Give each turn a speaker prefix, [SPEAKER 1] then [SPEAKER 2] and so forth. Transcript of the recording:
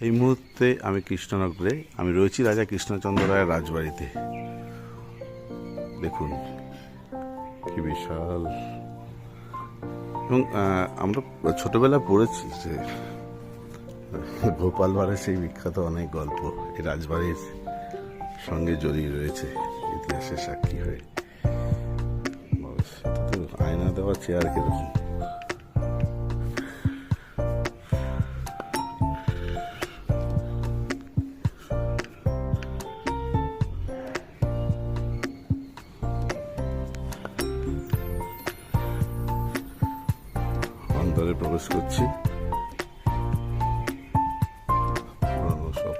[SPEAKER 1] এই মুহূর্তে আমি কৃষ্ণনগরে, আমি রয়েছি রাজা কৃষ্ণচন্দ্র রায়ের রাজবাড়িতে। দেখুন কি বিশাল। এবং আমরা ছোটবেলায় পড়েছি যে গোপাল ভাঁড়ের সেই বিখ্যাত অনেক গল্প এই রাজবাড়ির সঙ্গে জড়িয়ে রয়েছে, ইতিহাসের সাক্ষী হয়ে। আয়না দেওয়া চেয়ার কিরকম। অন্তরে প্রবেশ করছি। পুরানো সব